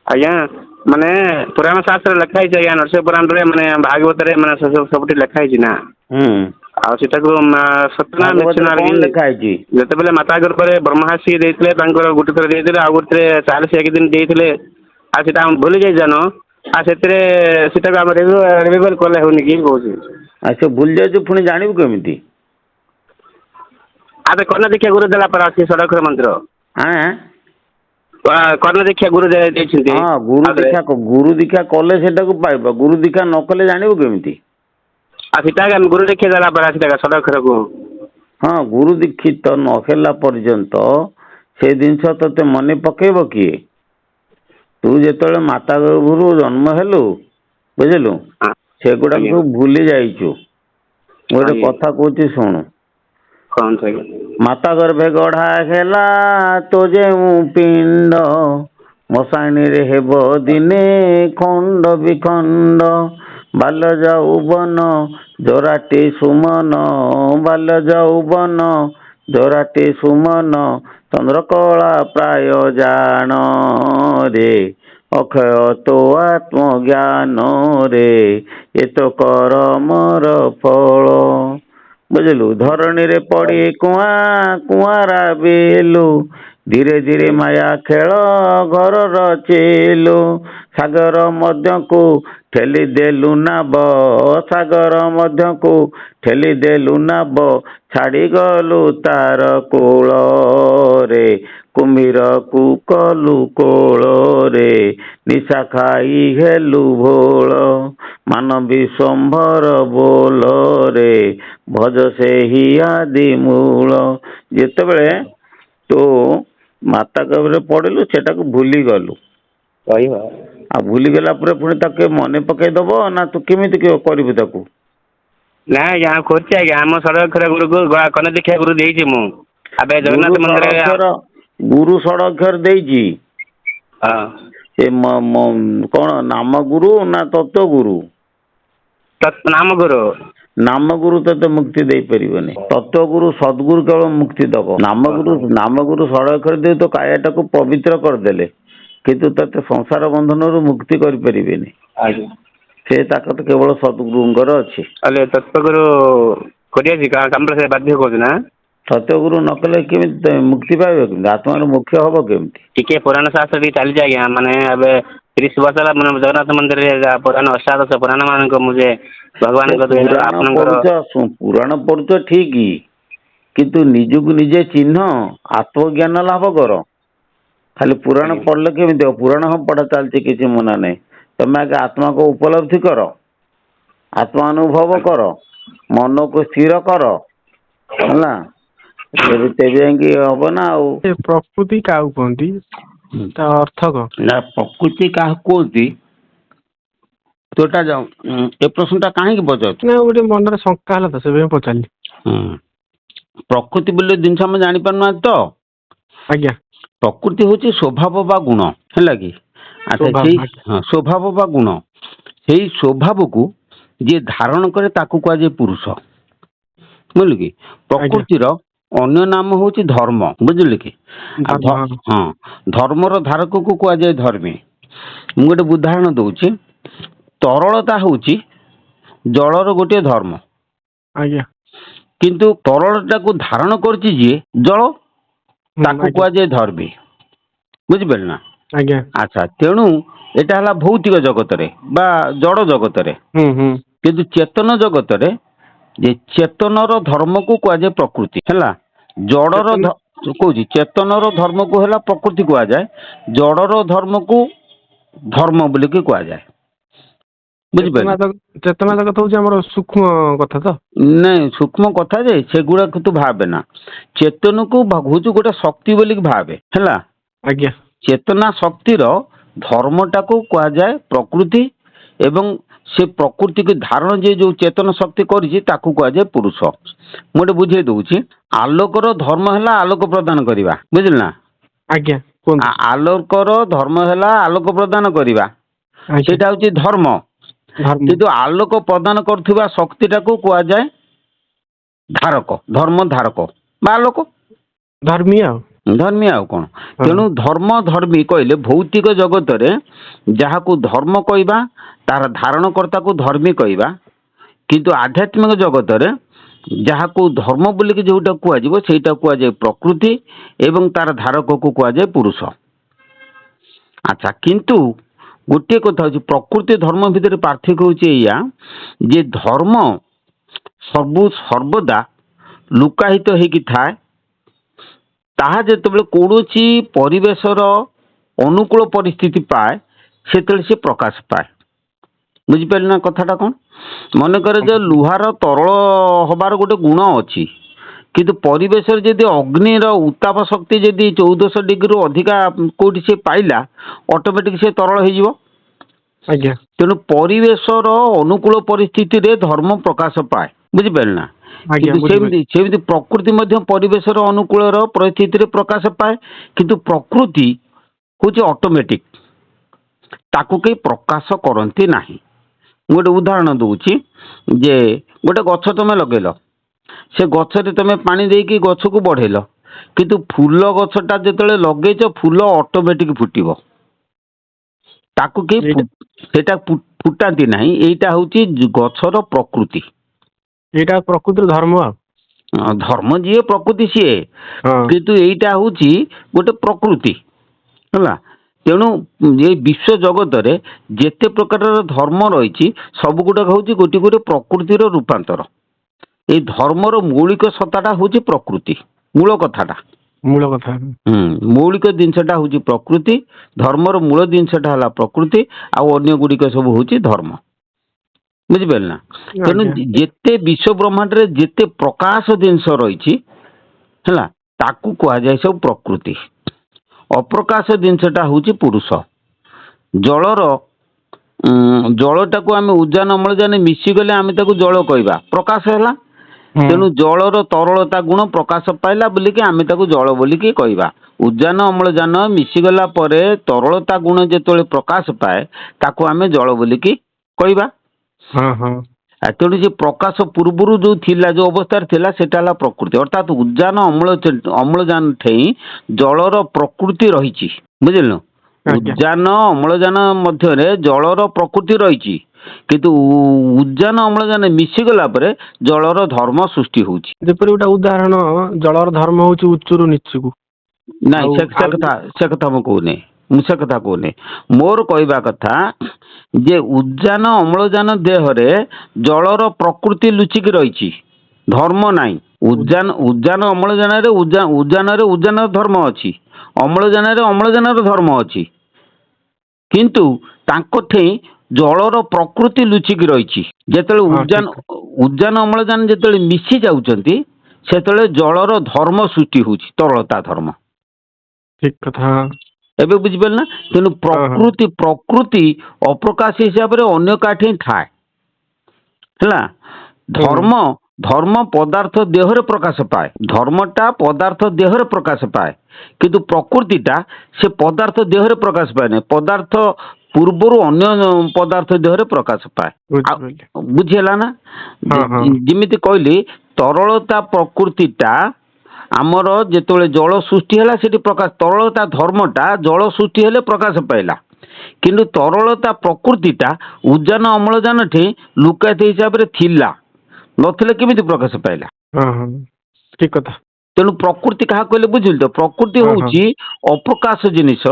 ଆଜ୍ଞା ମାନେ ପୁରାଣ ଶାସ୍ତ୍ର ଲେଖା ହେଇଛି ଆଜ୍ଞା ନରସିଂହ ପୁରାଣରେ ମାନେ ଭାଗବତରେ ମାନେ ସବୁଠି ଲେଖା ହେଇଛି ନା। ହୁଁ ଆଉ ସେଟାକୁ ସତ୍ୟ ନା ମିଛ ଭାଗବତରେ ନା କଣ ଲେଖା ହେଇଛି? ଯେତେବେଳେ ମାତା ଗର୍ଭରେ ବ୍ରହ୍ମାସି ଦେଇଥିଲେ ତାଙ୍କର ଗୋଟେ ଥର ଦେଇଥିଲେ ଆଉ ଗୋଟେ 41 ଦିନ ଦେଇଥିଲେ ଆଉ ସେଟା ଆମେ ଭୁଲି ଯାଇ ଜାନ ଆଉ ସେଥିରେ ସେଟାକୁ ଆମେ ରିଭିval କଲେ ହଉନି କି କହୁଛି। ଆଉ ସେ ଭୁଲି ଯାଉଛୁ ପୁଣି ଜାଣିବୁ କେମିତି? ଆବେ କର୍ଣ୍ଣ ଦୀକ୍ଷା ଗୁରୁ ଦେଲା ପରେ ଅଛି ଷୋଡ଼କ୍ଷର ମନ୍ତ୍ର। ଆଁ କର୍ଣ୍ଣ ଦୀକ୍ଷା ଗୁରୁ ଦେଇଛନ୍ତି ହଁ ଆଉଥରେ। ଗୁରୁ ଦୀକ୍ଷା କଲେ ସେଟାକୁ ପାଇବ, ଗୁରୁ ଦୀକ୍ଷା ନ କଲେ ଜାଣିବୁ କେମିତି? ଆଉ ସେଟା ଆମେ ଗୁରୁ ଦୀକ୍ଷା ଦେଲା ପରେ ସେଟା ଷୋଡ଼କ୍ଷରକୁ। ହଁ ଗୁରୁ ଦୀକ୍ଷିତ ନ ହେଲା ପର୍ଯ୍ୟନ୍ତ ସେ ଜିନିଷ ତତେ ମନେ ପକେଇବ କିଏ? ତୁ ଯେତେବେଳେ ମାତା ଗର୍ଭରୁ ଜନ୍ମ ହେଲୁ ବୁଝିଲୁ ସେଗୁଡାକ ଆଜ୍ଞା ସବୁ ଭୁଲି ଯାଇଛୁ। ଗୋଟେ ଆଜ୍ଞା କଥା କହୁଛି ଶୁଣୁ। କୁହନ୍ତୁ ଆଜ୍ଞା। ମାତା ଗର୍ଭେ ଗଢା ହେଲା ତୋ ଯେଉଁ ପିଣ୍ଡ ମଶାଣିରେ ହେବ ଦିନେ ଖଣ୍ଡ ବିଖଣ୍ଡ ବାଲ୍ୟ ଯୌବନ ଜରାଟି ସୁମନ ବାଲ୍ୟ ଯୌବନ ଜରାଟି ସୁମନ ଚନ୍ଦ୍ର କଳା ପ୍ରାୟ ଜାଣ ରେ ଅକ୍ଷୟ ତୋ ଆତ୍ମ ଜ୍ଞାନ ରେ ଏତ କରମର ଫଳ। ବୁଝିଲୁ ଧରଣୀରେ ପଡି କୁଆଁ କୁଆଁରା ବିଲୁ ଧୀରେ ଧୀରେ ମାୟା ଖେଳ ଘରର ଚିଲୁ ସାଗର ମଧ୍ୟକୁ ଠେଲି ଦେଲୁ ନାବ ସାଗର ମଧ୍ୟକୁ ଠେଲି ଦେଲୁ ନାବ ଛାଡିଗଲୁ ତାର କୂଳରେ କୁମ୍ଭୀରକୁ କଲୁ କୋଳରେ ନିଶା ଖାଇ ହେଲୁ ଭୋଳ ମାନ ବିଶ୍ୱମ୍ଭର ବୋଲରେ ଭଜ ସେହି ଆଦି ମୂଳ। ଯେତେବେଳେ ତୁ ମାତା ଗର୍ଭରେ ପଡିଲୁ ସେଟାକୁ ଭୁଲି ଗଲୁ। କହିବ ଆଉ ଭୁଲିଗଲା ପରେ ପୁଣି ତାକୁ ମନେ ପକେଇ ଦବ ନା ତୁ କେମିତି କରିବୁ ତାକୁ? ନାଇଁ ଆଜ୍ଞା କରୁଛି ଆଜ୍ଞା ଆମ ଷଡ଼କ୍ଷର ଗୁରୁକୁ କର୍ଣ୍ଣ ଦୀକ୍ଷା ଗୁରୁ ଦେଇଛି ମୁଁ। ଆବେ ଗୁରୁ ଜଗନ୍ନାଥ ମନ୍ଦିରରେ ଷଡ଼କ୍ଷର ଦେଇଛି। ହଁ ସେ କଣ ନାମ ଗୁରୁ ନା ତତ୍ଵ ଗୁରୁ? ନାମ ଗୁରୁ। ନାମଗୁରୁ ତତେ ମୁକ୍ତି ଦେଇପାରିବନି। ତତ୍ଵଗୁରୁ ସଦ୍ଗୁରୁ କେବଳ ମୁକ୍ତି ଦବ। ନାମଗୁରୁ ଷଡ଼କ୍ଷର ଦେଇ ତୋ କାୟାଟାକୁ ପବିତ୍ର କରିଦେଲେ କିନ୍ତୁ ତତେ ସଂସାର ବନ୍ଧନରୁ ମୁକ୍ତି କରିପାରିବେନି। ଆଜ୍ଞା ସେ ତାକତ କେବଳ ସଦ୍ଗୁରୁଙ୍କର ଅଛି। ତାହେଲେ ତତ୍ଵଗୁରୁ କରିଅଛି କାମରେ ବାଧ୍ୟ କରୁଛି ନା? ସତ୍ୟଗୁରୁ ନ କଲେ କେମିତି ମୁକ୍ତି ପାଇବ କେମିତି ଆତ୍ମାର ମୋକ୍ଷ ହବ କେମିତି? ଟିକେ ପୁରାଣ ଶାସ୍ତ୍ର ଟିକେ ଚାଲିଛି ଆଜ୍ଞା ମାନେ ଏବେ 30 ବର୍ଷ ହେଲା ମାନେ ଜଗନ୍ନାଥ ମନ୍ଦିରରେ ପୁରାଣ ଅଷ୍ଟାଦଶ ପୁରାଣ ମାନଙ୍କ ମୁଁ ଯେ ଭଗବାନଙ୍କ ଦୟାରୁ ପୁରାଣ ଆପଣଙ୍କର ପଢୁଛ ପୁରାଣ ପଢୁଛ ଠିକ କିନ୍ତୁ ନିଜକୁ ନିଜେ ଚିହ୍ନ ଆତ୍ମଜ୍ଞାନ ଲାଭ କର। ଖାଲି ପୁରାଣ ଆଜ୍ଞା ପଢିଲେ କେମିତି ହବ? ପୁରାଣ ହଁ ପଢା ଚାଲିଛି କିଛି ମନା ନାହିଁ। ତମେ ଆଗେ ଆତ୍ମାକୁ ଉପଲବ୍ଧି କର। ଆତ୍ମାନୁଭବ ଆଜ୍ଞା କର ମନକୁ ସ୍ଥିର କର ହେଲା ତେବେ ଯାଇକି ହବ ନା ଆଉ। ସେ ପ୍ରକୃତି କାହାକୁ କୁହନ୍ତି ତା ଅର୍ଥ କଣ? ନା ପ୍ରକୃତି କାହାକୁ କୁହନ୍ତି ତୋଟା ଯାଉ ଏ ପ୍ରଶ୍ନଟା କାହିଁକି ପଚାରୁଛୁ? ନା ଗୋଟେ ମନରେ ଶଙ୍କା ହେଲା ତ ସେଥିପାଇଁ ପଚାରିଲି। ହୁଁ ପ୍ରକୃତି ବୋଲି ଜିନିଷ ଆମେ ଜାଣିପାରୁନାହାନ୍ତି ତ? ଆଜ୍ଞା ପ୍ରକୃତି ହଉଛି ସ୍ୱଭାବ ବା ଗୁଣ ହେଲା କି ଆଚ୍ଛା ସ୍ୱଭାବ ସେଇ ଆଜ୍ଞା ସ୍ୱଭାବ ବା ଗୁଣ ସେଇ ସ୍ୱଭାବକୁ ଯିଏ ଧାରଣ କରେ ତାକୁ କୁହାଯାଏ ପୁରୁଷ। ବୁଝିଲୁ କି ଆଜ୍ଞା ପ୍ରକୃତିର ଅନ୍ୟ ନାମ ହଉଛି ଧର୍ମ ବୁଝିଲୁ କି ଧର୍ମ ଆଉ ହଁ ଧର୍ମର ଧାରକକୁ କୁହାଯାଏ ଧର୍ମୀ। ମୁଁ ଗୋଟେ ଉଦାହରଣ ଦଉଛି ତରଳତା ହଉଛି ଜଳର ଗୋଟିଏ ଧର୍ମ। ଆଜ୍ଞା କିନ୍ତୁ ତରଳଟାକୁ ଧାରଣ କରିଛି ଯିଏ ଜଳ ତାକୁ ଆଜ୍ଞା କୁହାଯାଏ ଧର୍ମୀ ବୁଝିପାରିଲ ନା? ଆଜ୍ଞା ଆଚ୍ଛା ତେଣୁ ଏଇଟା ହେଲା ଭୌତିକ ଜଗତରେ ବା ଜଡ଼ ଜଗତରେ। ହୁଁ ହୁଁ କିନ୍ତୁ ଚେତନ ଜଗତରେ ଯେ ଚେତନର ଧର୍ମକୁ କୁହାଯାଏ ପ୍ରକୃତି ହେଲା ଜଡର ଚେତନ କହୁଛି ଚେତନର ଧର୍ମକୁ ହେଲା ପ୍ରକୃତି କୁହାଯାଏ ଜଡର ଧର୍ମକୁ ଧର୍ମ ବୋଲିକି କୁହାଯାଏ। ବୁଝିପାରିଲୁ? ଚେତନା ଜଗତ ହଉଛି ଆମର ସୂକ୍ଷ୍ମ କଥା ତ? ନାଇଁ ସୂକ୍ଷ୍ମ କଥା ଯେ ସେଗୁଡାକ ତୁ ଭାବେ ନା ଚେତନକୁ ହଉଛି ଗୋଟେ ଶକ୍ତି ବୋଲିକି ଭାବେ ହେଲା। ଆଜ୍ଞା ଚେତନା ଶକ୍ତିର ଧର୍ମଟାକୁ କୁହାଯାଏ ପ୍ରକୃତି ଏବଂ ସେ ପ୍ରକୃତିକୁ ଧାରଣ ଯିଏ ଯୋଉ ଚେତନ ଶକ୍ତି କରିଛି ତାକୁ କୁହାଯାଏ ପୁରୁଷ। ମୁଁ ଗୋଟେ ବୁଝେଇ ଦଉଛି ଆଲୋକର ଧର୍ମ ହେଲା ଆଲୋକ ପ୍ରଦାନ କରିବା ବୁଝିଲ ନା? ଆଜ୍ଞା କୁହନ୍ତୁ ଆଲୋକର ଧର୍ମ ହେଲା ଆଲୋକ ପ୍ରଦାନ କରିବା ଆଜ୍ଞା ସେଇଟା ହଉଛି ଧର୍ମ ଧର୍ମ କିନ୍ତୁ ଆଲୋକ ପ୍ରଦାନ କରୁଥିବା ଶକ୍ତିଟାକୁ କୁହାଯାଏ ଧାରକ ଧର୍ମ ଧାରକ ବା ଆଲୋକ। ଧର୍ମୀୟ ଆଉ। ଧର୍ମୀ ଆଉ କ'ଣ। ତେଣୁ ଧର୍ମ ଧର୍ମୀ କହିଲେ ଭୌତିକ ଜଗତରେ ଯାହାକୁ ଧର୍ମ କହିବା ତାର ଧାରଣକର୍ତ୍ତାକୁ ଧର୍ମୀ କହିବା, କିନ୍ତୁ ଆଧ୍ୟାତ୍ମିକ ଜଗତରେ ଯାହାକୁ ଧର୍ମ ବୋଲିକି ଯେଉଁଟା କୁହାଯିବ ସେଇଟା କୁହାଯାଏ ପ୍ରକୃତି ଏବଂ ତାର ଧାରକକୁ କୁହାଯାଏ ପୁରୁଷ। ଆଚ୍ଛା, କିନ୍ତୁ ଗୋଟିଏ କଥା ହେଉଛି ପ୍ରକୃତି ଧର୍ମ ଭିତରେ ପାର୍ଥକ୍ୟ ହେଉଛି ଏଇଆ ଯେ ଧର୍ମ ସର୍ବଦା ଲୁକାୟିତ ହେଇକି ଥାଏ। ତାହା ଯେତେବେଳେ କୌଣସି ପରିବେଶର ଅନୁକୂଳ ପରିସ୍ଥିତି ପାଏ ସେତେବେଳେ ସେ ପ୍ରକାଶ ପାଏ। ବୁଝିପାରିଲେ ନା କଥାଟା କ'ଣ? ମନେକରେ ଯେ ଲୁହାର ତରଳ ହବାର ଗୋଟେ ଗୁଣ ଅଛି, କିନ୍ତୁ ପରିବେଶରେ ଯଦି ଅଗ୍ନିର ଉତ୍ତାପ ଶକ୍ତି ଯଦି 1400 ଡିଗ୍ରୀରୁ ଅଧିକା କେଉଁଠି ସେ ପାଇଲା ଅଟୋମେଟିକ୍ ସେ ତରଳ ହେଇଯିବ। ଆଜ୍ଞା। ତେଣୁ ପରିବେଶର ଅନୁକୂଳ ପରିସ୍ଥିତିରେ ଧର୍ମ ପ୍ରକାଶ ପାଏ। ବୁଝିପାରିଲେ ନା? ଆଜ୍ଞା, କିନ୍ତୁ ସେମିତି ପ୍ରକୃତି ମଧ୍ୟ ପରିବେଶର ଅନୁକୂଳର ପରିସ୍ଥିତିରେ ପ୍ରକାଶ ପାଏ, କିନ୍ତୁ ପ୍ରକୃତି ହେଉଛି ଅଟୋମେଟିକ୍, ତାକୁ କେହି ପ୍ରକାଶ କରନ୍ତି ନାହିଁ। ମୁଁ ଗୋଟେ ଉଦାହରଣ ଦେଉଛି ଯେ ଗୋଟେ ଗଛ ତୁମେ ଲଗେଇଲ, ସେ ଗଛରେ ତୁମେ ପାଣି ଦେଇକି ଗଛକୁ ବଢ଼େଇଲ, କିନ୍ତୁ ଫୁଲ ଗଛଟା ଯେତେବେଳେ ଲଗେଇଛ ଫୁଲ ଅଟୋମେଟିକ୍ ଫୁଟିବ, ତାକୁ କେହି ସେଇଟା ଫୁଟାନ୍ତି ନାହିଁ। ଏଇଟା ହେଉଛି ଗଛର ପ୍ରକୃତି। ଏଇଟା ପ୍ରକୃତିର ଧର୍ମ ଆଉ। ଧର୍ମ ଯିଏ ପ୍ରକୃତି ସିଏ, କିନ୍ତୁ ଏଇଟା ହେଉଛି ଗୋଟେ ପ୍ରକୃତି ହେଲା। ତେଣୁ ଏଇ ବିଶ୍ୱ ଜଗତରେ ଯେତେ ପ୍ରକାରର ଧର୍ମ ରହିଛି ସବୁ ଗୁଡ଼ାକ ହେଉଛି ଗୋଟିଏ ଗୋଟିଏ ପ୍ରକୃତିର ରୂପାନ୍ତର। ଏଇ ଧର୍ମର ମୌଳିକ ସତ୍ତାଟା ହେଉଛି ପ୍ରକୃତି, ମୂଳ କଥାଟା। ମୌଳିକ ଜିନିଷଟା ହେଉଛି ପ୍ରକୃତି, ଧର୍ମର ମୂଳ ଜିନିଷଟା ହେଲା ପ୍ରକୃତି, ଆଉ ଅନ୍ୟ ଗୁଡ଼ିକ ସବୁ ହେଉଛି ଧର୍ମ। ବୁଝିପାରିଲେ ନା? ତେଣୁ ଯେତେ ବିଶ୍ୱ ବ୍ରହ୍ମାଣ୍ଡରେ ଯେତେ ପ୍ରକାଶ ଜିନିଷ ରହିଛି ହେଲା ତାକୁ କୁହାଯାଏ ସବୁ ପ୍ରକୃତି। ଅପ୍ରକାଶ ଜିନିଷଟା ହେଉଛି ପୁରୁଷ। ଜଳଟାକୁ ଆମେ ଉଜାନ ଅମ୍ଳଜାନ ମିଶିଗଲେ ଆମେ ତାକୁ ଜଳ କହିବା, ପ୍ରକାଶ ହେଲା। ତେଣୁ ଜଳର ତରଳତା ଗୁଣ ପ୍ରକାଶ ପାଇଲା ବୋଲିକି ଆମେ ତାକୁ ଜଳ ବୋଲିକି କହିବା। ଉଜାନ ଅମ୍ଳଜାନ ମିଶିଗଲା ପରେ ତରଳତା ଗୁଣ ଯେତେବେଳେ ପ୍ରକାଶ ପାଏ ତାକୁ ଆମେ ଜଳ ବୋଲିକି କହିବା। ତେଣୁ ସେ ପ୍ରକାଶ ପୂର୍ବରୁ ଯେଉଁ ଥିଲା, ଯେଉଁ ଅବସ୍ଥାରେ ଥିଲା ସେଟା ହେଲା ପ୍ରକୃତି। ଅର୍ଥାତ୍ ଉଜାନ ଅମ୍ଳଜାନ ଠେଇଁ ଜଳର ପ୍ରକୃତି ରହିଛି। ବୁଝିଲ? ଉଜାନ ଅମ୍ଳଜାନ ମଧ୍ୟରେ ଜଳର ପ୍ରକୃତି ରହିଛି, କିନ୍ତୁ ଉଜାନ ଅମ୍ଳଜାନ ମିଶିଗଲା ପରେ ଜଳର ଧର୍ମ ସୃଷ୍ଟି ହେଉଛି। ଯେପରି ଗୋଟେ ଉଦାହରଣ, ଜଳର ଧର୍ମ ହେଉଛି ଉଚ୍ଚରୁ ନିଚକୁ। ନାଇଁ ସେ କଥା ମୁଁ କହୁନି, ମୋର କହିବା କଥା ଯେ ଉଜାନ ଅମ୍ଳଜାନ ଦେହରେ ଜଳର ପ୍ରକୃତି ଲୁଚିକି ରହିଛି, ଧର୍ମ ନାହିଁ। ଉଜାନ ଅମ୍ଳଜାନରେ ଉଜାନର ଧର୍ମ ଅଛି, ଅମ୍ଳଜାନରେ ଅମ୍ଳଜାନର ଧର୍ମ ଅଛି, କିନ୍ତୁ ତାଙ୍କଠି ଜଳର ପ୍ରକୃତି ଲୁଚିକି ରହିଛି। ଯେତେବେଳେ ଉଜାନ ଅମ୍ଳଜାନ ଯେତେବେଳେ ମିଶି ଯାଉଛନ୍ତି ସେତେବେଳେ ଜଳର ଧର୍ମ ସୃଷ୍ଟି ହେଉଛି, ତରଳତା ଧର୍ମ। ଠିକ କଥା। ଏବେ ବୁଝିପାରିଲେ ନା? ତେଣୁ ପ୍ରକୃତି ଅପ୍ରକାଶ ହିସାବରେ ଅନ୍ୟ କାଠି ଥାଏ ହେଲା। ଧର୍ମ ପଦାର୍ଥ ଦେହରେ ପ୍ରକାଶ ପାଏ, ଧର୍ମଟା ପଦାର୍ଥ ଦେହରେ ପ୍ରକାଶ ପାଏ, କିନ୍ତୁ ପ୍ରକୃତିଟା ସେ ପଦାର୍ଥ ଦେହରେ ପ୍ରକାଶ ପାଏ ନାହିଁ, ପଦାର୍ଥ ପୂର୍ବରୁ ଅନ୍ୟ ପଦାର୍ଥ ଦେହରେ ପ୍ରକାଶ ପାଏ। ବୁଝିହେଲା ନା? ଯେମିତି କହିଲି ତରଳତା ପ୍ରକୃତିଟା ଆମର ଯେତେବେଳେ ଜଳ ସୃଷ୍ଟି ହେଲା ସେଠି ପ୍ରକାଶ, ତରଳତା ଧର୍ମଟା ଜଳ ସୃଷ୍ଟି ହେଲେ ପ୍ରକାଶ ପାଇଲା, କିନ୍ତୁ ତରଳତା ପ୍ରକୃତିଟା ଉଜାନ ଅମ୍ଳଜାନ ଠି ଲୁକାୟିତ ହିସାବରେ ଥିଲା, ନଥିଲେ କେମିତି ପ୍ରକାଶ ପାଇଲା? ଠିକ କଥା। ତେଣୁ ପ୍ରକୃତି କାହା କହିଲେ ବୁଝିଲି ତ? ପ୍ରକୃତି ହେଉଛି ଅପ୍ରକାଶ ଜିନିଷ,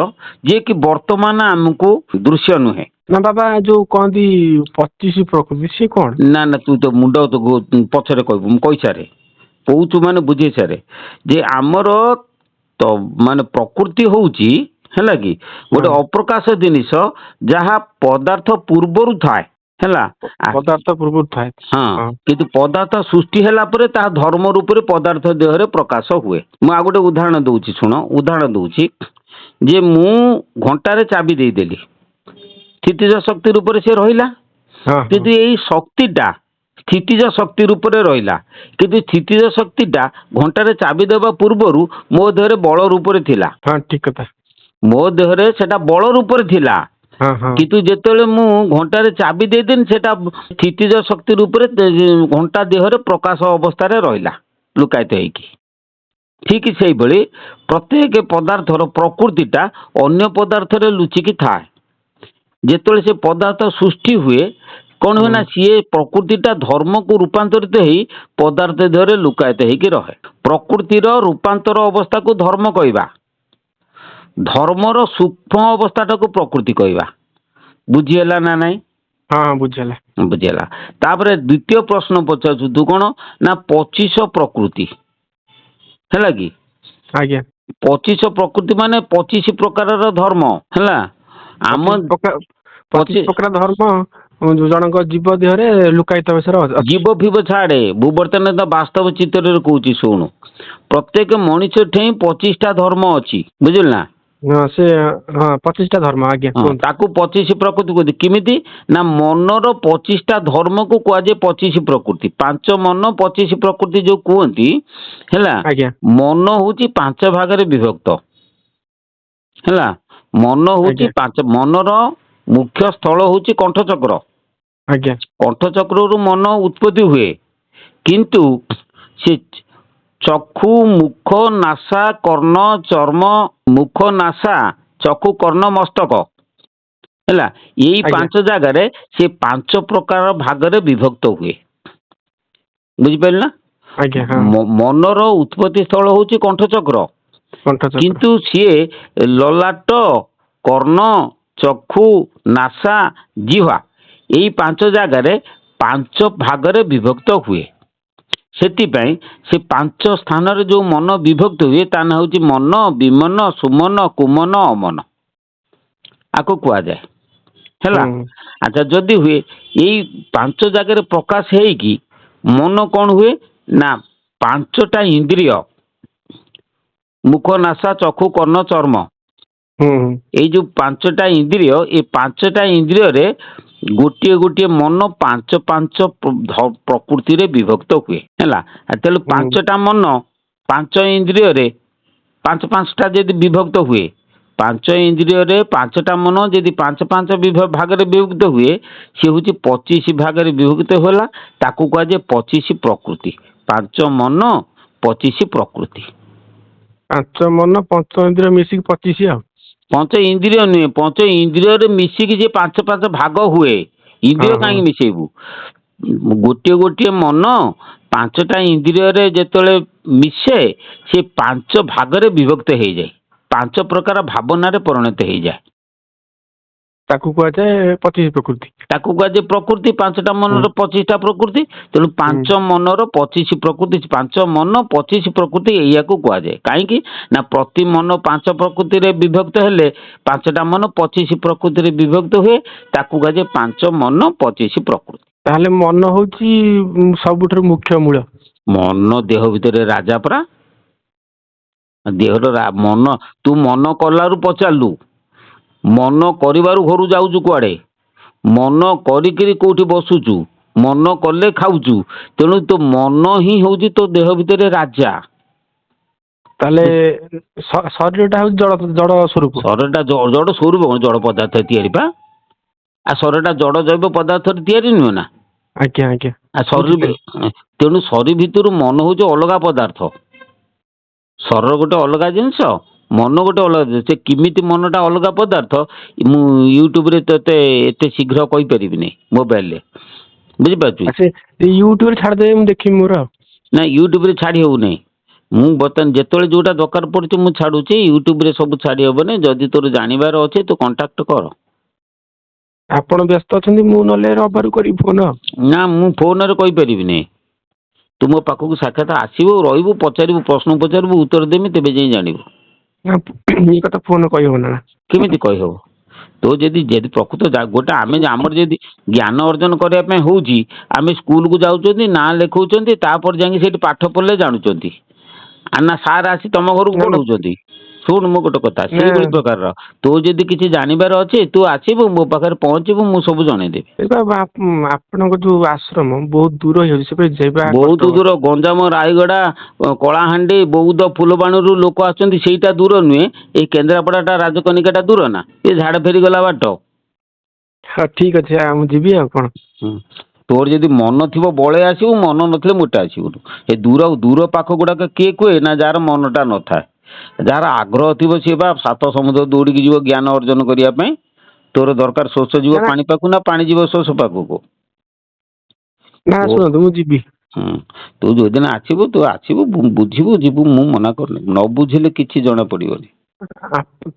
ଯିଏକି ବର୍ତ୍ତମାନ ଆମକୁ ଦୃଶ୍ୟ ନୁହେଁ। ନା ବାବା, ଯୋଉ କହନ୍ତି 25 ପ୍ରକୃତି, ସେ କ'ଣ? ନା ତୁ ତ ମୁଣ୍ଡ ପଛରେ କହିବୁ, ମୁଁ କହିସାରେ, କହୁଛୁ ମାନେ ବୁଝେଇ ସାରେ ଯେ ଆମର ତ ମାନେ ପ୍ରକୃତି ହେଉଛି ହେଲା କି ଗୋଟେ ଅପ୍ରକାଶ ଜିନିଷ ଯାହା ପଦାର୍ଥ ପୂର୍ବରୁ ଥାଏ ହେଲା। ପଦାର୍ଥ ପୂର୍ବରୁ ଥାଏ। କିନ୍ତୁ ପଦାର୍ଥ ସୃଷ୍ଟି ହେଲା ପରେ ତାହା ଧର୍ମ ରୂପରେ ପଦାର୍ଥ ଦେହରେ ପ୍ରକାଶ ହୁଏ। ମୁଁ ଆଉ ଗୋଟେ ଉଦାହରଣ ଦଉଛି, ଶୁଣ। ଉଦାହରଣ ଦଉଛି ଯେ ମୁଁ ଘଣ୍ଟାରେ ଚାବି ଦେଇଦେଲି, ସ୍ଥିତିଜ ଶକ୍ତି ରୂପରେ ସେ ରହିଲା, କିନ୍ତୁ ଏଇ ଶକ୍ତିଟା ସ୍ଥିତିଜ ଶକ୍ତି ରୂପରେ ରହିଲା, କିନ୍ତୁ ସ୍ଥିତିଜ ଶକ୍ତିଟା ଘଣ୍ଟାରେ ଚାବି ଦେବା ପୂର୍ବରୁ ମୋ ଦେହରେ ବଳ ରୂପରେ ଥିଲା। ଠିକ କଥା। ମୋ ଦେହରେ ସେଟା ବଳ ରୂପରେ ଥିଲା, କିନ୍ତୁ ଯେତେବେଳେ ମୁଁ ଘଣ୍ଟାରେ ଚାବି ଦେଇଦେଲି ସେଟା ସ୍ଥିତିଜ ଶକ୍ତି ରୂପରେ ଘଣ୍ଟା ଦେହରେ ପ୍ରକାଶ ଅବସ୍ଥାରେ ରହିଲା, ଲୁକାୟିତ ହେଇକି। ठीक ସେଇଭଳି ପ୍ରତ୍ୟେକ ପଦାର୍ଥର ପ୍ରକୃତିଟା ଅନ୍ୟ ପଦାର୍ଥରେ ଲୁଚିକି ଥାଏ। ଯେତେବେଳେ ସେ ପଦାର୍ଥ ସୃଷ୍ଟି ହୁଏ କ'ଣ ହୁଏ ନା ସିଏ ପ୍ରକୃତିଟା ଧର୍ମକୁ ରୂପାନ୍ତରିତ ହେଇ ପଦାର୍ଥ ଦେହରେ ଲୁକାୟିତ ହେଇକି ରହେ। ପ୍ରକୃତିର ରୂପାନ୍ତର ଅବସ୍ଥାକୁ ଧର୍ମ କହିବା, ଧର୍ମର ସୂକ୍ଷ୍ମ ଅବସ୍ଥାଟାକୁ ପ୍ରକୃତି କହିବା। ବୁଝିହେଲା ନା ନାଇଁ? ହଁ ବୁଝିହେଲା। ବୁଝିହେଲା। ତାପରେ ଦ୍ୱିତୀୟ ପ୍ରଶ୍ନ ପଚାରୁଛୁ ତୁ କ'ଣ ନା 25 ପ୍ରକୃତି ହେଲା କି? ଆଜ୍ଞା। 25 ପ୍ରକୃତି ମାନେ 25 ପ୍ରକାରର ଧର୍ମ ହେଲା। ଆମ 25 ପ୍ରକାର ଧର୍ମ ଜଣଙ୍କ ଜୀବ ଦେହରେ ଲୁକାୟିତ ଅବସ୍ଥାରେ ଅଛି। ଜୀବ ଫିବ ଛାଡେ, ବର୍ତ୍ତମାନ ତ ବାସ୍ତବ ଚିତ୍ରରେ କହୁଛି ଶୁଣୁ। ପ୍ରତ୍ୟେକ ମଣିଷ ଠେଇଁ 25ଟା ଧର୍ମ ଅଛି, ବୁଝିଲ ନା? ହଁ ସେ 25ଟା ଧର୍ମ। ଆଜ୍ଞା ତାକୁ 25 ପ୍ରକୃତି କୁହନ୍ତି। କେମିତି ନା ମନର 25ଟା ଧର୍ମକୁ କୁହାଯାଏ 25 ପ୍ରକୃତି। 5 ମନ 25 ପ୍ରକୃତି ଯୋଉ କୁହନ୍ତି ହେଲା। ଆଜ୍ଞା। ମନ ହଉଛି 5 ଭାଗରେ ବିଭକ୍ତ ହେଲା। ମନ ହଉଛି ଆଜ୍ଞା। 5, ମନର ମୁଖ୍ୟ ସ୍ଥଳ ହଉଛି କଣ୍ଠଚକ୍ର। ଆଜ୍ଞା। କଣ୍ଠଚକ୍ରରୁ ମନ ଉତ୍ପତ୍ତି ହୁଏ, କିନ୍ତୁ ସେ ଚକ୍ଷୁ ମୁଖ ନାସା କର୍ଣ୍ଣ ଚର୍ମ, ମୁଖ ନାସା ଚକ୍ଷୁ କର୍ଣ୍ଣ ମସ୍ତକ ହେଲା, ଏଇ ଆଜ୍ଞା। 5 ଜାଗାରେ ସେ 5 ପ୍ରକାର ଭାଗରେ ବିଭକ୍ତ ହୁଏ। ବୁଝିପାରିଲ ନା? ଆଜ୍ଞା। ହଁ ମନର ଉତ୍ପତ୍ତି ସ୍ଥଳ ହଉଛି କଣ୍ଠଚକ୍ର, କଣ୍ଠଚକ୍ର। କିନ୍ତୁ ସିଏ ଲଲାଟ କର୍ଣ୍ଣ ଚକ୍ଷୁ ନାସା ଜିହ୍ୱା ଏଇ 5 ଜାଗାରେ 5 ଭାଗରେ ବିଭକ୍ତ ହୁଏ। ସେଥିପାଇଁ ସେ 5 ସ୍ଥାନରେ ଯୋଉ ମନ ବିଭକ୍ତ ହୁଏ ତା ନାଁ ହଉଛି ମନ, ବିମନ, ସୁମନ, କୁମନ, ଅମନ ଆକୁ କୁହାଯାଏ ହେଲା। ଆଚ୍ଛା, ଯଦି ହୁଏ ଏଇ 5 ଜାଗାରେ ପ୍ରକାଶ ହେଇକି ମନ କ'ଣ ହୁଏ ନା 5ଟା ଇନ୍ଦ୍ରିୟ ମୁଖ ନାସା ଚକ୍ଷୁ କର୍ଣ୍ଣ ଚର୍ମ, ଏଇ ଯୋଉ 5ଟା ଇନ୍ଦ୍ରିୟ, ଏ 5ଟା ଇନ୍ଦ୍ରିୟରେ ଗୋଟିଏ ଗୋଟିଏ ମନ 5 ପ୍ରକୃତିରେ ବିଭକ୍ତ ହୁଏ ହେଲା। ତାହେଲେ 5ଟା ମନ 5 ଇନ୍ଦ୍ରିୟରେ 5ଟା ଯଦି ବିଭକ୍ତ ହୁଏ, 5 ଇନ୍ଦ୍ରିୟରେ 5ଟା ମନ ଯଦି 5 ଭାଗରେ ବିଭକ୍ତ ହୁଏ, ସେ ହଉଛି 25 ଭାଗରେ ବିଭକ୍ତ ହେଲା। ତାକୁ କୁହାଯାଏ 25 ପ୍ରକୃତି। 5 ମନ 25 ପ୍ରକୃତି। 5 ମନ 5 ଇନ୍ଦ୍ରିୟ ମିଶିକି 25 ଆଉ। 5 ଇନ୍ଦ୍ରିୟ ନୁହେଁ, 5 ଇନ୍ଦ୍ରିୟରେ ମିଶିକି ଯେ 5 ଭାଗ ହୁଏ। ଇନ୍ଦ୍ରିୟ କାହିଁକି ମିଶେଇବୁ? ଗୋଟିଏ ଗୋଟିଏ ମନ 5ଟା ଇନ୍ଦ୍ରିୟରେ ଯେତେବେଳେ ମିଶେ ସେ 5 ଭାଗରେ ବିଭକ୍ତ ହେଇଯାଏ, 5 ପ୍ରକାର ଭାବନାରେ ପରିଣତ ହେଇଯାଏ। ତାକୁ କୁହାଯାଏ 25 ପ୍ରକୃତି। ତାକୁ କୁହାଯାଏ ପ୍ରକୃତି। 5ଟା ମନର 25ଟା ପ୍ରକୃତି। ତେଣୁ 5 ମନର 25 ପ୍ରକୃତି। 5 ମନ 25 ପ୍ରକୃତି ଏଇଆକୁ କୁହାଯାଏ। କାହିଁକି ନା ପ୍ରତି ମନ 5 ପ୍ରକୃତିରେ ବିଭକ୍ତ ହେଲେ 5ଟା ମନ 25 ପ୍ରକୃତିରେ ବିଭକ୍ତ ହୁଏ। ତାକୁ କୁହାଯାଏ 5 ମନ 25 ପ୍ରକୃତି। ତାହେଲେ ମନ ହଉଛି ସବୁଠାରୁ ମୁଖ୍ୟ ମୂଳ। ମନ ଦେହ ଭିତରେ ରାଜା ପରା। ଦେହର ମନ, ତୁ ମନ କଲାରୁ ପଚାରିଲୁ, ମନ କରିବାରୁ ଘରୁ ଯାଉଛୁ କୁଆଡେ, ମନ କରିକିରି କୋଉଠି ବସୁଛୁ, ମନ କଲେ ଖାଉଛୁ। ତେଣୁ ତୋ ମନ ହିଁ ହଉଛି ତୋ ଦେହ ଭିତରେ ରାଜା। ତାହେଲେ ଶରୀରଟା ହଉଛି ଜଡ଼ ସ୍ୱରୂପ। ଶରୀରଟା ଜଡ଼ ସ୍ୱରୂପ, ଜଡ଼ ପଦାର୍ଥ ତିଆରି ପା। ଆଉ ଶରୀରଟା ଜଡ଼ ଜୈବ ପଦାର୍ଥରେ ତିଆରି ନୁହେଁ ନା? ଆଜ୍ଞା ଆଜ୍ଞା। ତେଣୁ ଶରୀର ଭିତରୁ ମନ ହଉଛି ଅଲଗା ପଦାର୍ଥ। ଶରୀର ଗୋଟେ ଅଲଗା ଜିନିଷ, ମନ ଗୋଟେ ଅଲଗା ଜିନିଷ। ସେ କେମିତି ମନଟା ଅଲଗା ପଦାର୍ଥ ମୁଁ ୟୁଟ୍ୟୁବରେ ତତେ ଏତେ ଶୀଘ୍ର କହିପାରିବିନି, ମୋବାଇଲରେ। ବୁଝିପାରୁଛୁ? ୟୁଟ୍ୟୁବରେ ଛାଡ଼ିଦେବେ, ମୁଁ ଦେଖିବି ମୋର। ନା, ୟୁଟ୍ୟୁବରେ ଛାଡ଼ି ହେଉନାହିଁ। ମୁଁ ବର୍ତ୍ତମାନ ଯେତେବେଳେ ଯୋଉଟା ଦରକାର ପଡୁଛି ମୁଁ ଛାଡୁଛି। ୟୁଟ୍ୟୁବରେ ସବୁ ଛାଡ଼ି ହେବନି। ଯଦି ତୋର ଜାଣିବାର ଅଛି ତୁ କଣ୍ଟାକ୍ଟ କର। ଆପଣ ବ୍ୟସ୍ତ ଅଛନ୍ତି, ମୁଁ ନହେଲେ ରବିବାର କରିବି ଫୋନ। ନା, ମୁଁ ଫୋନରେ କହିପାରିବିନି। ତୁ ମୋ ପାଖକୁ ସାକ୍ଷାତ ଆସିବୁ, ରହିବୁ, ପଚାରିବୁ, ପ୍ରଶ୍ନ ପଚାରିବୁ, ଉତ୍ତର ଦେମି, ତେବେ ଯାଇ ଜାଣିବୁ। ଏଇ କଥା ଫୋନ କହିବ ନା? କେମିତି କହିହବ? ତୋ ଯଦି ପ୍ରକୃତ ଗୋଟେ ଆମେ ଆମର ଯଦି ଜ୍ଞାନ ଅର୍ଜନ କରିବା ପାଇଁ ହଉଛି, ଆମେ ସ୍କୁଲକୁ ଯାଉଛନ୍ତି, ନାଁ ଲେଖଉଛନ୍ତି, ତାପରେ ଯାଇକି ସେଠି ପାଠ ପଢିଲେ ଜାଣୁଛନ୍ତି। ନା ସାର୍ ଆସି ତମ ଘରକୁ ପଢଉଛନ୍ତି? ଶୁଣୁ ମୋ ଗୋଟେ କଥା, ସେଇଭଳି ପ୍ରକାରର ତୁ ଯଦି କିଛି ଜାଣିବାର ଅଛି ତୁ ଆସିବୁ, ମୋ ପାଖରେ ପହଞ୍ଚିବୁ, ମୁଁ ସବୁ ଜଣେଇଦେବି। ଆପଣଙ୍କ ଯୋଉ ଆଶ୍ରମ ବହୁତ ଦୂର ହେଇଯାଉଛି, ବହୁତ ଦୂର। ଗଞ୍ଜାମ, ରାୟଗଡ଼ା, କଳାହାଣ୍ଡି, ବୌଦ୍ଧ, ଫୁଲବାଣୀରୁ ଲୋକ ଆସୁଛନ୍ତି। ସେଇଟା ଦୂର ନୁହେଁ। ଏଇ କେନ୍ଦ୍ରାପଡ଼ାଟା, ରାଜକନିକାଟା ଦୂର ନା? ଏ ଝାଡ଼ ଫେରି ଗଲା ବାଟ। ହଁ ଠିକ ଅଛି, ମୁଁ ଯିବି ଆଉ କଣ। ତୋର ଯଦି ମନ ଥିବ ବଳେ ଆସିବୁ, ମନ ନଥିଲେ ମୋଟେ ଆସିବୁନି। ଏ ଦୂର ଦୂର ପାଖ ଗୁଡ଼ାକ କିଏ କୁହେ ନା ଯାହାର ମନଟା ନଥାଏ। ଯାହାର ଆଗ୍ରହ ଥିବ ସିଏ ବା ସାତ ସମୁଦ୍ର ଦୌଡ଼ିକି ଯିବ ଜ୍ଞାନ ଅର୍ଜନ କରିବା ପାଇଁ। ତୋର ଦରକାର ଶୋଷ ଯିବ ନା ପାଣି ପାଖକୁ ନା ପାଣି ଯିବ ଶୋଷ ପାଖକୁ? ନା ଓ ଶୁଣନ୍ତୁ, ମୁଁ ଯିବି। ତୁ ଯୋଉଦିନ ଆସିବୁ ତୁ ଆସିବୁ ବୁଝିବୁ ଯିବୁ, ମୁଁ ମନା କରୁନି। ନ ବୁଝିଲେ କିଛି ଜଣା ପଡ଼ିବନି।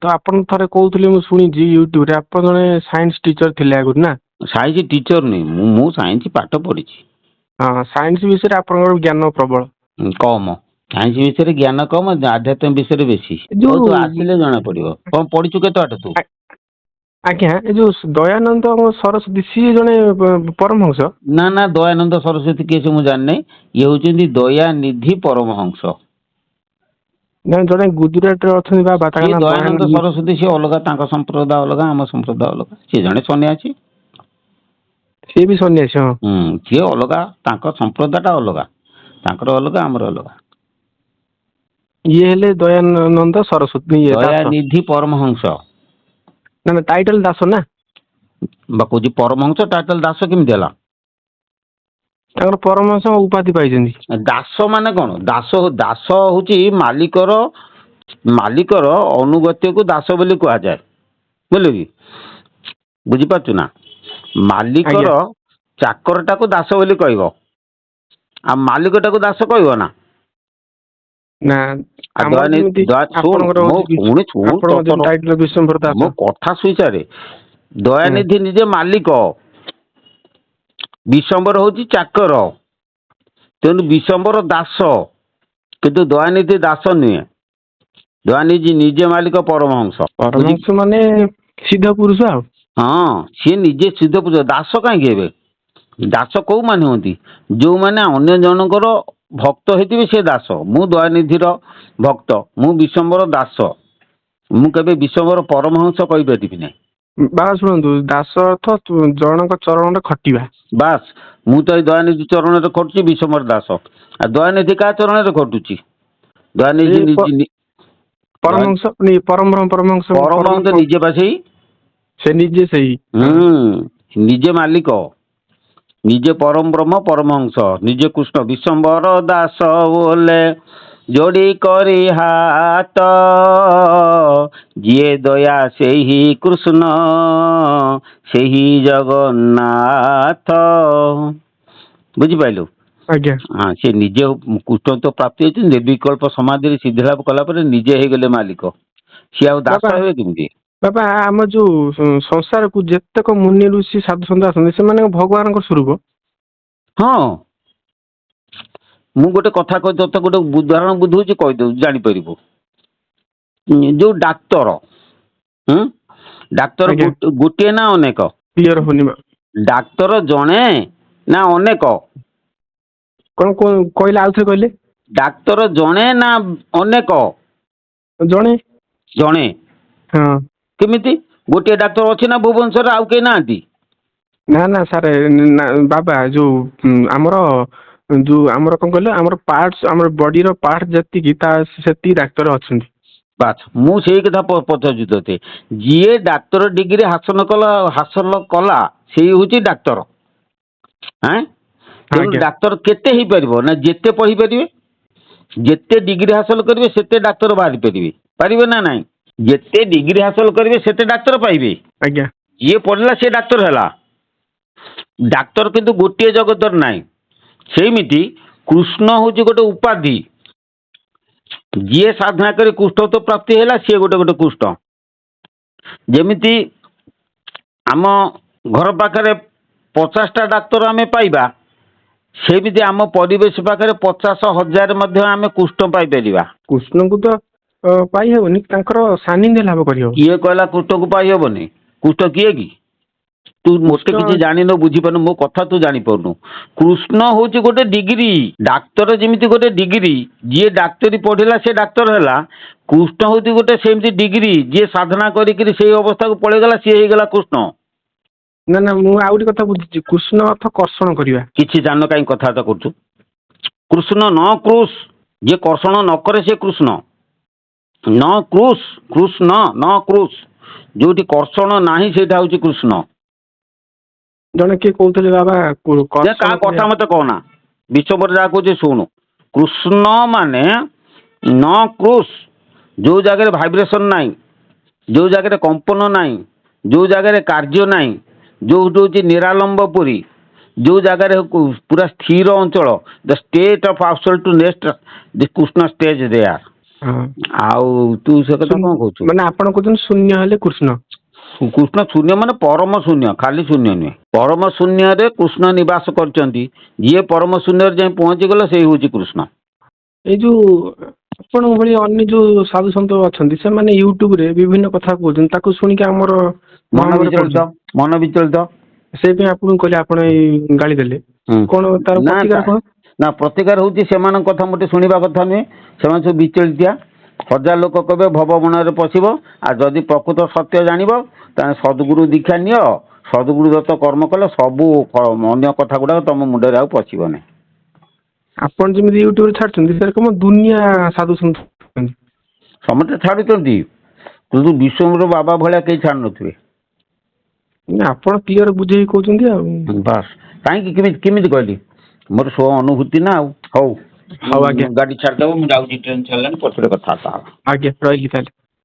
ତ ଆପଣ ଥରେ କହୁଥିଲେ, ମୁଁ ଶୁଣିଛି ୟୁଟ୍ୟୁବରେ, ଆପଣ ଜଣେ ସାଇନ୍ସ ଟିଚର ଥିଲେ ଆଗରୁ ନା? ସାଇନ୍ସ ଟିଚର ନୁହେଁ, ମୁଁ ସାଇନ୍ସ ପାଠ ପଢ଼ିଛି। ହଁ, ସାଇନ୍ସ ବିଷୟରେ ଆପଣଙ୍କର ଜ୍ଞାନ ପ୍ରବଳ। କମ। ସାଇନ୍ସ ବିଷୟରେ ଜ୍ଞାନ କମ, ଆଧ୍ୟାତ୍ମିକ ବିଷୟରେ ବେଶୀ। ଏ ହଉ ଯୋଉ ତୁ ଆସିଲେ ଜଣା ପଡ଼ିବ। କ'ଣ ପଢ଼ିଛୁ କେତେ ବାଟ ତୁ? ଆଜ୍ଞା, ଏ ଯୋଉ ଦୟାନନ୍ଦ ସରସ୍ୱତୀ, ସିଏ ଜଣେ ପରମହଂସ? ନା ନା, ଦୟାନନ୍ଦ ସରସ୍ୱତୀ କିଏ ସେ ମୁଁ ଜାଣିନାହିଁ। ଇଏ ହଉଛନ୍ତି ଦୟାନିଧି ପରମହଂସ। ଜଣେ ଗୁଜୁରାଟରେ ଅଛନ୍ତି ବାବା, ତାଙ୍କ ସିଏ ନାଁ ଦୟାନନ୍ଦ ସରସ୍ୱତୀ, ସିଏ ଅଲଗା, ତାଙ୍କ ସମ୍ପ୍ରଦାୟ ଅଲଗା, ଆମ ସମ୍ପ୍ରଦାୟ ଅଲଗା। ସିଏ ଜଣେ ସନ୍ନ୍ୟାସୀ। ସିଏ ବି ସନ୍ନ୍ୟାସୀ? ହଁ, ସିଏ ଅଲଗା, ତାଙ୍କ ସମ୍ପ୍ରଦାୟଟା ଅଲଗା, ତାଙ୍କର ଅଲଗା, ଆମର ଅଲଗା। ଇଏ ହେଲେ ଦୟାନନ୍ଦ ସରସ୍ୱତୀ, ଇଏ ଦାସ। ଦୟାନିଧି ପରମହଂସ। ନା ଟାଇଟଲ ଦାସ ନା? ବା କହୁଛି ପରମହଂସ, ଟାଇଟଲ ଦାସ କେମିତି ହେଲା? ତାଙ୍କର ପରମହଂସ ଉପାଧି ପାଇଛନ୍ତି। ଦାସ ମାନେ କ'ଣ? ଦାସ ହଉଛି ମାଲିକର ଅନୁଗତ୍ୟକୁ ଦାସ ବୋଲି କୁହାଯାଏ। ବୁଝିଲୁ କି? ବୁଝିପାରୁଛୁ ନା? ମାଲିକର ଆଜ୍ଞା। ଚାକରଟାକୁ ଦାସ ବୋଲି କହିବ, ଆଉ ମାଲିକଟାକୁ ଦାସ କହିବ ନା? ନା, ଆମର ଯେମିତି ଆପଣଙ୍କର ହଉଛି, ଆପଣଙ୍କ ଯେମିତି ଟାଇଟଲ ବିଶ୍ୱମ୍ବର ଦାସ। ମୋ କଥା ଶୁଣିସାରେ। ଦୟାନିଧି ନିଜେ ମାଲିକ, ବିଶ୍ୱମ୍ବର ହଉଛି ଚାକର। ତେଣୁ ବିଶ୍ୱମ୍ବର ଦାସ, କିନ୍ତୁ ଦୟାନିଧି ଦାସ ନୁହେଁ। ଦୟାନିଧି ନିଜେ ମାଲିକ, ପରମହଂସ। ପରମହଂସ ମାନେ ସିଦ୍ଧ ପୁରୁଷ ଆଉ। ହଁ, ସିଏ ନିଜେ ସିଦ୍ଧ ପୁରୁଷ। ଦାସ କାହିଁକି ହେବେ? ଦାସ କୋଉମାନେ ହୁଅନ୍ତି? ଯୋଉମାନେ ଅନ୍ୟ ଜଣଙ୍କର ଭକ୍ତ ହେଇଥିବେ ସେ ଦାସ। ମୁଁ ଦୟାନିଧିର ଭକ୍ତ, ମୁଁ ବିଶ୍ୱମ୍ବର ଦାସ। ମୁଁ କେବେ ବିଶ୍ୱମ୍ବର ପରମହଂସ କହିପାରିବି ନାହିଁ। ବାବା ଶୁଣନ୍ତୁ, ଦାସ ଅର୍ଥ ଜଣଙ୍କ ଚରଣରେ ଖଟିବା। ବାସ୍, ମୁଁ ତ ଏଇ ଦୟାନିଧି ଚରଣରେ ଖଟୁଛି, ବିଶ୍ୱମ୍ବର ଦାସ। ଆଉ ଦୟାନିଧି କାହା ଚରଣରେ ଖଟୁଛି? ଦୟାନିଧି ପରମହଂସ, ପରମହଂସ ନିଜେ ବା ସେଇ। ସେ ନିଜେ ସେଇ। ନିଜେ ମାଲିକ, ନିଜେ ପରମ ବ୍ରହ୍ମ, ପରମହଂସ, ନିଜେ କୃଷ୍ଣ। ବିଶ୍ୱମ୍ବର ଦାସ ବୋଲେ ଯୋଡ଼ି କରି ହାତ, ଯିଏ ଦୟା ସେହି କୃଷ୍ଣ, ସେହି ଜଗନ୍ନାଥ। ବୁଝିପାରିଲୁ? ଆଜ୍ଞା। ହଁ, ସେ ନିଜେ କୃଷ୍ଣତ୍ୱ ପ୍ରାପ୍ତି ହେଇଛି, ନିର୍ବିକଳ୍ପ ସମାଧିରେ ସିଦ୍ଧିଲାଭ କଲା ପରେ ନିଜେ ହେଇଗଲେ ମାଲିକ। ସିଏ ଆଉ ଦାସ ହେବେ କେମିତି? ବାବା, ଆମ ଯୋଉ ସଂସାରକୁ ଯେତେକ ମୁନି ଋଷି ସାଧୁ ସନ୍ଥ ଆସନ୍ତି, ସେମାନେ ଭଗବାନଙ୍କ ସ୍ୱରୂପ। ହଁ, ମୁଁ ଗୋଟେ କଥା କହି ତୋତେ ଗୋଟେ ଉଦାହରଣ ବୁଝଉଛି, କହିଦେଉଛି, ଜାଣିପାରିବୁ। ଯୋଉ ଡାକ୍ତର, ଡାକ୍ତର ଆଜ୍ଞା, ଗୋଟିଏ ନା ଅନେକ? କ୍ଲିୟର ହଉନି। ଡାକ୍ତର ଜଣେ ନା ଅନେକ? କ'ଣ କହିଲେ, ଆଉଥରେ କହିଲେ? ଡାକ୍ତର ଜଣେ ନା ଅନେକ? ଜଣେ। ଜଣେ। ହଁ। କେମିତି? ଗୋଟିଏ ଡାକ୍ତର ଅଛି ନା ଭୁବନେଶ୍ୱରରେ, ଆଉ କେହି ନାହାନ୍ତି? ନା ନା ସାର୍, ବାବା ଯୋଉ ଆମର କ'ଣ କହିଲେ, ଆମର ପାର୍ଟସ, ଆମର ବଡିର ପାର୍ଟ ଯେତିକି, ସେତିକି ଡାକ୍ତର ଅଛନ୍ତି। ବାସ୍, ମୁଁ ସେଇ କଥା ପଚାରୁଛି ତୋତେ। ଯିଏ ଡାକ୍ତର ଡିଗ୍ରୀ ହାସଲ କଲା ସେଇ ହଉଛି ଡାକ୍ତର। ତେଣୁ ଆଜ୍ଞା। ଡାକ୍ତର କେତେ ହେଇପାରିବ ନା ଯେତେ ପଢ଼ିପାରିବେ, ଯେତେ ଡିଗ୍ରୀ ହାସଲ କରିବେ ସେତେ ଡାକ୍ତର ବାହାରି ପାରିବେ। ପାରିବେ ନା ନାହିଁ? ଯେତେ ଡିଗ୍ରୀ ହାସଲ କରିବେ ସେତେ ଡାକ୍ତର ପାଇବେ। ଆଜ୍ଞା। ଯିଏ ପଢ଼ିଲା ସେ ଡାକ୍ତର ହେଲା। ଡାକ୍ତର କିନ୍ତୁ ଗୋଟିଏ ଜଗତର ନାହିଁ। ସେମିତି କୃଷ୍ଣ ହଉଛି ଗୋଟେ ଉପାଧି। ଯିଏ ସାଧନା କରି କୃଷ୍ଣତ୍ୱ ପ୍ରାପ୍ତି ହେଲା ସିଏ ଗୋଟେ କୃଷ୍ଣ। ଯେମିତି ଆମ ଘର ପାଖରେ 50ଟା ଡାକ୍ତର ଆମେ ପାଇବା, ସେମିତି ଆମ ପରିବେଶ ପାଖରେ 50,000 ମଧ୍ୟ ଆମେ କୃଷ୍ଣ ପାଇପାରିବା। କୃଷ୍ଣଙ୍କୁ ତ ପାଇହେବନି, ତାଙ୍କର ସାନ୍ନିଧ୍ୟ ଲାଭ କରିହବ। କିଏ କହିଲା କୃଷ୍ଣକୁ ପାଇହେବନି? କୃଷ୍ଣ କିଏ କି? ତୁ ମୋତେ କିଛି ଜାଣିନୁ, ବୁଝିପାରୁନୁ, ମୋ କଥା ତୁ ଜାଣିପାରୁନୁ। କୃଷ୍ଣ ହଉଛି ଗୋଟେ ଡିଗ୍ରୀ। ଡାକ୍ତର ଯେମିତି ଗୋଟେ ଡିଗ୍ରୀ, ଯିଏ ଡାକ୍ତରୀ ପଢ଼ିଲା ସେ ଡାକ୍ତର ହେଲା। କୃଷ୍ଣ ହଉଛି ଗୋଟେ ସେମିତି ଡିଗ୍ରୀ, ଯିଏ ସାଧନା କରିକିରି ସେଇ ଅବସ୍ଥାକୁ ପଳେଇଗଲା ସିଏ ହେଇଗଲା କୃଷ୍ଣ। ନା ନା, ମୁଁ ଆଉ ଗୋଟେ କଥା ବୁଝିଛି। କୃଷ୍ଣ ଅର୍ଥ କର୍ଷଣ କରିବା। କିଛି ଜାଣିନ କାହିଁ କଥାବାର୍ତ୍ତା କରୁଛୁ? କୃଷ୍ଣ ନ କୃଷ, ଯିଏ କର୍ଷଣ ନ କରେ ସେ କୃଷ୍ଣ। ନ କୃଷ, କୃଷ୍ଣ ନ କୃଷ, ଯୋଉଠି କର୍ଷଣ ନାହିଁ ସେଇଟା ହଉଛି କୃଷ୍ଣ। ଜଣେ କିଏ କହୁଥିଲେ ବାବା ଯେ କାହା କଥା ମତେ କହନା, ବିଶ୍ୱପରେ ଯାହା କହୁଛି ଶୁଣୁ। କୃଷ୍ଣ ମାନେ ନ କ୍ରୁଶ, ଯୋଉ ଜାଗାରେ ଭାଇବ୍ରେସନ ନାହିଁ, ଯୋଉ ଜାଗାରେ କମ୍ପନ ନାହିଁ, ଯୋଉ ଜାଗାରେ କାର୍ଯ୍ୟ ନାହିଁ, ଯୋଉଠି ହଉଛି ନିରାଲମ୍ବ ପୁରୀ, ଯୋଉ ଜାଗାରେ ପୁରା ସ୍ଥିର ଅଞ୍ଚଳ, the state of absolute next the Krishna stage there. ଆଉ ତୁ ସେ କଥା କଣ କହୁଛୁ? ମାନେ ଆପଣ କହୁଛନ୍ତି ଶୂନ୍ୟ ହେଲେ କୃଷ୍ଣ। କୃଷ୍ଣ ଶୂନ୍ୟ ମାନେ ପରମ ଶୂନ୍ୟ, ଖାଲି ଶୂନ୍ୟ ନୁହେଁ। ପରମ ଶୂନ୍ୟରେ କୃଷ୍ଣ ନିବାସ କରିଛନ୍ତି। ଯିଏ ପରମ ଶୂନ୍ୟରେ ଯାଇ ପହଞ୍ଚିଗଲେ ସେଇ ହଉଛି କୃଷ୍ଣ। ଏଇ ଯୋଉ ଆପଣଙ୍କ ଭଳି ଅନ୍ୟ ଯୋଉ ସାଧୁ ସନ୍ଥ ଅଛନ୍ତି, ସେମାନେ ୟୁଟ୍ୟୁବରେ ବିଭିନ୍ନ କଥା କହୁଛନ୍ତି, ତାକୁ ଶୁଣିକି ଆମର ମନ ବିଚଳିତ। ସେଇଥିପାଇଁ ଆପଣଙ୍କୁ କହିଲେ, ଆପଣ ଏଇ ଗାଳି ଦେଲେ କଣ ତାର ପ୍ରତିକାର କଣ? ନା ପ୍ରତିକାର ହଉଛି ସେମାନଙ୍କ କଥା ମୋଟେ ଶୁଣିବା କଥା ନୁହେଁ। ସେମାନେ ସବୁ ବିଚଳିତିଆ। ହଜାର ଲୋକ କହିବେ ଭବ ମନରେ ପଶିବ। ଆଉ ଯଦି ପ୍ରକୃତ ସତ୍ୟ ଜାଣିବ ତାହେଲେ ସଦ୍ଗୁରୁ ଦୀକ୍ଷା ନିଅ। ସଦ୍ଗୁରୁ ଦତ୍ତ କର୍ମ କଲେ ସବୁ ଅନ୍ୟ କଥା ଗୁଡାକ ତମ ମୁଣ୍ଡରେ ଆଉ ପଶିବ ନାହିଁ। ଆପଣ ଯେମିତି ୟୁଟ୍ୟୁବରେ ଛାଡୁଛନ୍ତି, ସେଟା କଣ ଦୁନିଆ ସାଧୁ ସନ୍ଥ ସମସ୍ତେ ଛାଡୁଛନ୍ତି, କିନ୍ତୁ ବିଶ୍ୱର ବାବା ଭଳିଆ କେହି ଛାଡୁ ନଥିବେ। ଆପଣ କ୍ଲିୟର ବୁଝେଇକି କହୁଛନ୍ତି ଆଉ। ବାସ୍, କାହିଁକି କେମିତି କହିଲି? ମୋର ସ୍ୱ ଅନୁଭୂତି ନା ଆଉ। ହଉ ଆଜ୍ଞା ଗାଡି ଛାଡ଼ିଦେବ, ମୁଁ ଯାଉଛି, ଟ୍ରେନ ଛାଡ଼ିଲାଣି, ପଛରେ କଥାବାର୍ତ୍ତା ହବା। ଆଜ୍ଞା, ରହିଲି ତାହେଲେ।